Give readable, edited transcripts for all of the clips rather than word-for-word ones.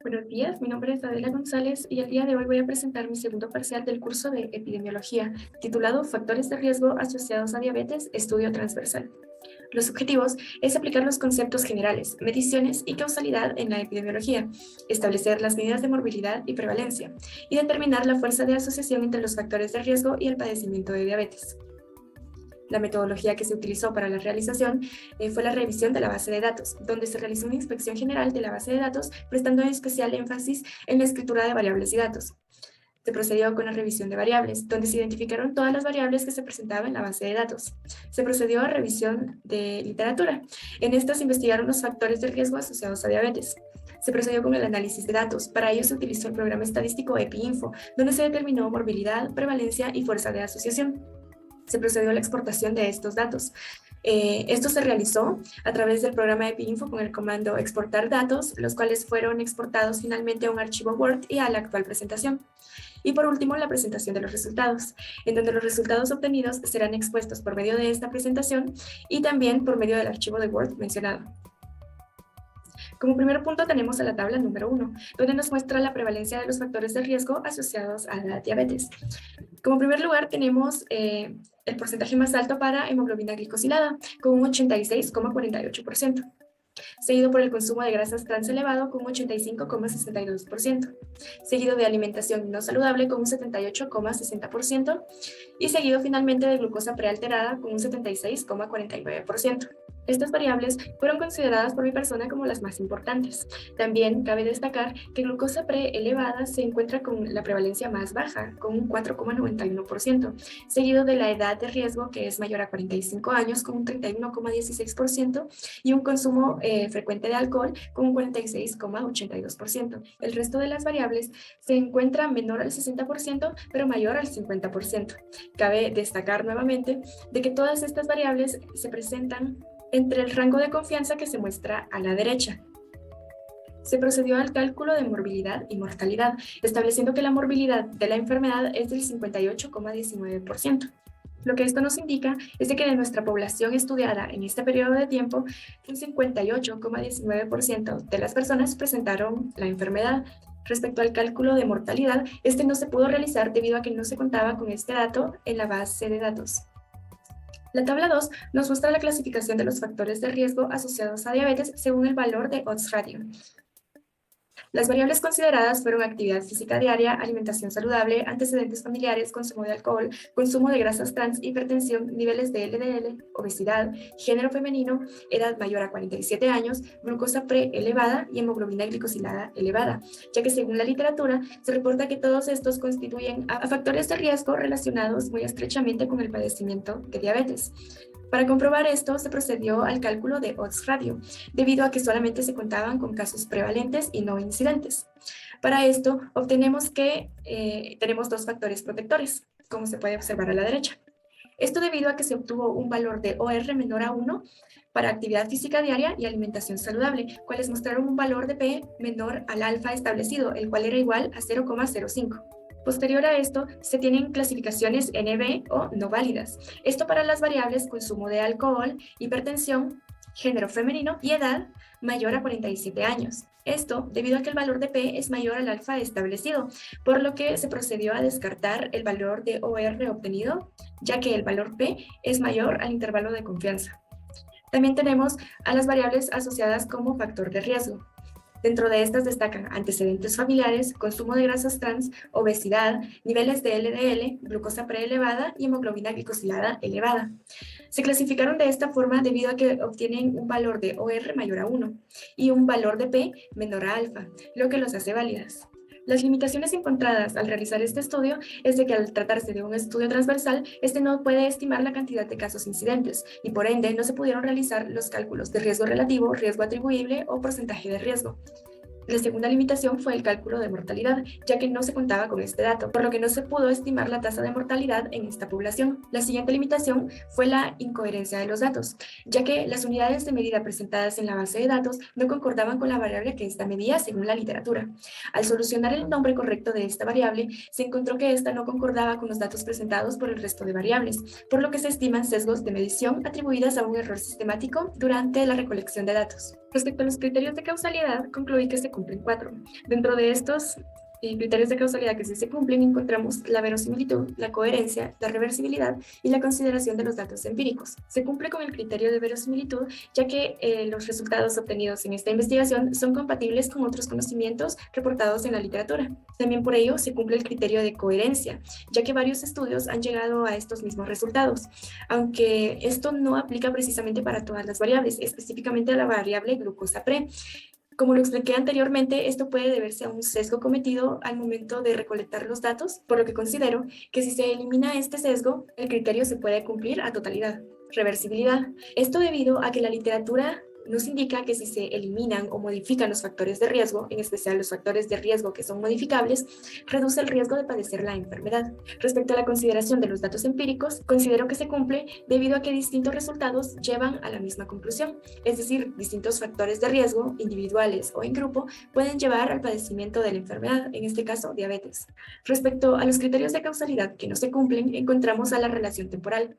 Buenos días, mi nombre es Adela González y el día de hoy voy a presentar mi segundo parcial del curso de epidemiología, titulado Factores de riesgo asociados a diabetes, estudio transversal. Los objetivos es aplicar los conceptos generales, mediciones y causalidad en la epidemiología, establecer las medidas de morbilidad y prevalencia, y determinar la fuerza de asociación entre los factores de riesgo y el padecimiento de diabetes. La metodología que se utilizó para la realización fue la revisión de la base de datos, donde se realizó una inspección general de la base de datos, prestando especial énfasis en la escritura de variables y datos. Se procedió con la revisión de variables, donde se identificaron todas las variables que se presentaban en la base de datos. Se procedió a revisión de literatura. En esta se investigaron los factores de riesgo asociados a diabetes. Se procedió con el análisis de datos. Para ello se utilizó el programa estadístico EpiInfo, donde se determinó morbilidad, prevalencia y fuerza de asociación. Se procedió a la exportación de estos datos. Esto se realizó a través del programa EpiInfo con el comando exportar datos, los cuales fueron exportados finalmente a un archivo Word y a la actual presentación. Y por último, la presentación de los resultados, en donde los resultados obtenidos serán expuestos por medio de esta presentación y también por medio del archivo de Word mencionado. Como primer punto tenemos a la tabla número 1, donde nos muestra la prevalencia de los factores de riesgo asociados a la diabetes. Como primer lugar tenemos el porcentaje más alto para hemoglobina glicosilada, con un 86,48%, seguido por el consumo de grasas trans elevado con un 85,62%, seguido de alimentación no saludable con un 78,60% y seguido finalmente de glucosa prealterada con un 76,49%. Estas variables fueron consideradas por mi persona como las más importantes. También cabe destacar que glucosa pre-elevada se encuentra con la prevalencia más baja, con un 4,91%, seguido de la edad de riesgo, que es mayor a 45 años, con un 31,16%, y un consumo frecuente de alcohol, con un 46,82%. El resto de las variables se encuentra menor al 60%, pero mayor al 50%. Cabe destacar nuevamente de que todas estas variables se presentan entre el rango de confianza que se muestra a la derecha. Se procedió al cálculo de morbilidad y mortalidad, estableciendo que la morbilidad de la enfermedad es del 58,19%. Lo que esto nos indica es de que de nuestra población estudiada en este periodo de tiempo, un 58,19% de las personas presentaron la enfermedad. Respecto al cálculo de mortalidad, este no se pudo realizar debido a que no se contaba con este dato en la base de datos. La tabla 2 nos muestra la clasificación de los factores de riesgo asociados a diabetes según el valor de odds ratio. Las variables consideradas fueron actividad física diaria, alimentación saludable, antecedentes familiares, consumo de alcohol, consumo de grasas trans, hipertensión, niveles de LDL, obesidad, género femenino, edad mayor a 47 años, glucosa pre-elevada y hemoglobina glicosilada elevada, ya que según la literatura se reporta que todos estos constituyen a factores de riesgo relacionados muy estrechamente con el padecimiento de diabetes. Para comprobar esto, se procedió al cálculo de odds ratio, debido a que solamente se contaban con casos prevalentes y no incidentes. Para esto, obtenemos que tenemos dos factores protectores, como se puede observar a la derecha. Esto debido a que se obtuvo un valor de OR menor a 1 para actividad física diaria y alimentación saludable, cuales mostraron un valor de P menor al alfa establecido, el cual era igual a 0,05. Posterior a esto, se tienen clasificaciones NB o no válidas. Esto para las variables consumo de alcohol, hipertensión, género femenino y edad mayor a 47 años. Esto debido a que el valor de P es mayor al alfa establecido, por lo que se procedió a descartar el valor de OR obtenido, ya que el valor P es mayor al intervalo de confianza. También tenemos a las variables asociadas como factor de riesgo. Dentro de estas destacan antecedentes familiares, consumo de grasas trans, obesidad, niveles de LDL, glucosa preelevada y hemoglobina glicosilada elevada. Se clasificaron de esta forma debido a que obtienen un valor de OR mayor a 1 y un valor de P menor a alfa, lo que los hace válidas. Las limitaciones encontradas al realizar este estudio es de que al tratarse de un estudio transversal, este no puede estimar la cantidad de casos incidentes y por ende no se pudieron realizar los cálculos de riesgo relativo, riesgo atribuible o porcentaje de riesgo. La segunda limitación fue el cálculo de mortalidad, ya que no se contaba con este dato, por lo que no se pudo estimar la tasa de mortalidad en esta población. La siguiente limitación fue la incoherencia de los datos, ya que las unidades de medida presentadas en la base de datos no concordaban con la variable que esta medía según la literatura. Al solucionar el nombre correcto de esta variable, se encontró que esta no concordaba con los datos presentados por el resto de variables, por lo que se estiman sesgos de medición atribuidas a un error sistemático durante la recolección de datos. Respecto a los criterios de causalidad, concluí que se cumplen 4. Dentro de estos criterios de causalidad que sí se cumplen, encontramos la verosimilitud, la coherencia, la reversibilidad y la consideración de los datos empíricos. Se cumple con el criterio de verosimilitud, ya que los resultados obtenidos en esta investigación son compatibles con otros conocimientos reportados en la literatura. También por ello se cumple el criterio de coherencia, ya que varios estudios han llegado a estos mismos resultados, aunque esto no aplica precisamente para todas las variables, específicamente a la variable glucosa pre. Como lo expliqué anteriormente, esto puede deberse a un sesgo cometido al momento de recolectar los datos, por lo que considero que si se elimina este sesgo, el criterio se puede cumplir a totalidad. Reversibilidad. Esto debido a que la literatura nos indica que si se eliminan o modifican los factores de riesgo, en especial los factores de riesgo que son modificables, reduce el riesgo de padecer la enfermedad. Respecto a la consideración de los datos empíricos, considero que se cumple debido a que distintos resultados llevan a la misma conclusión, es decir, distintos factores de riesgo, individuales o en grupo, pueden llevar al padecimiento de la enfermedad, en este caso diabetes. Respecto a los criterios de causalidad que no se cumplen, encontramos a la relación temporal,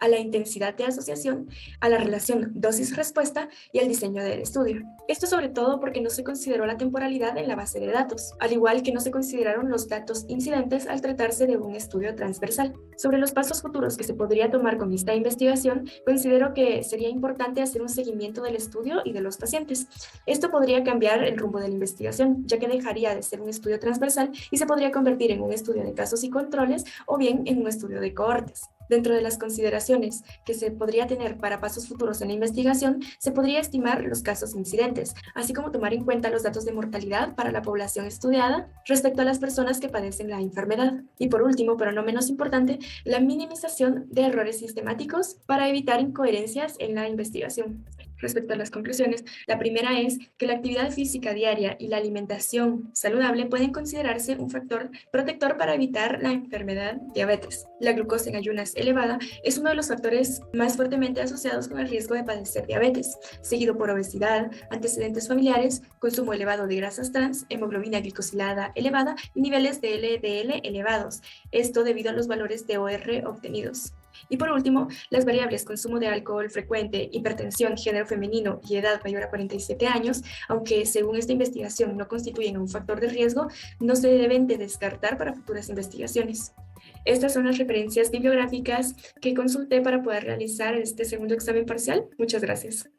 a la intensidad de asociación, a la relación dosis-respuesta y el diseño del estudio. Esto sobre todo porque no se consideró la temporalidad en la base de datos, al igual que no se consideraron los datos incidentes al tratarse de un estudio transversal. Sobre los pasos futuros que se podría tomar con esta investigación, considero que sería importante hacer un seguimiento del estudio y de los pacientes. Esto podría cambiar el rumbo de la investigación, ya que dejaría de ser un estudio transversal y se podría convertir en un estudio de casos y controles o bien en un estudio de cohortes. Dentro de las consideraciones que se podría tener para pasos futuros en la investigación, se podría estimar los casos incidentes, así como tomar en cuenta los datos de mortalidad para la población estudiada respecto a las personas que padecen la enfermedad. Y por último, pero no menos importante, la minimización de errores sistemáticos para evitar incoherencias en la investigación. Respecto a las conclusiones, la primera es que la actividad física diaria y la alimentación saludable pueden considerarse un factor protector para evitar la enfermedad diabetes. La glucosa en ayunas elevada es uno de los factores más fuertemente asociados con el riesgo de padecer diabetes, seguido por obesidad, antecedentes familiares, consumo elevado de grasas trans, hemoglobina glicosilada elevada y niveles de LDL elevados, esto debido a los valores de OR obtenidos. Y por último, las variables consumo de alcohol frecuente, hipertensión, género femenino y edad mayor a 47 años, aunque según esta investigación no constituyen un factor de riesgo, no se deben de descartar para futuras investigaciones. Estas son las referencias bibliográficas que consulté para poder realizar este segundo examen parcial. Muchas gracias.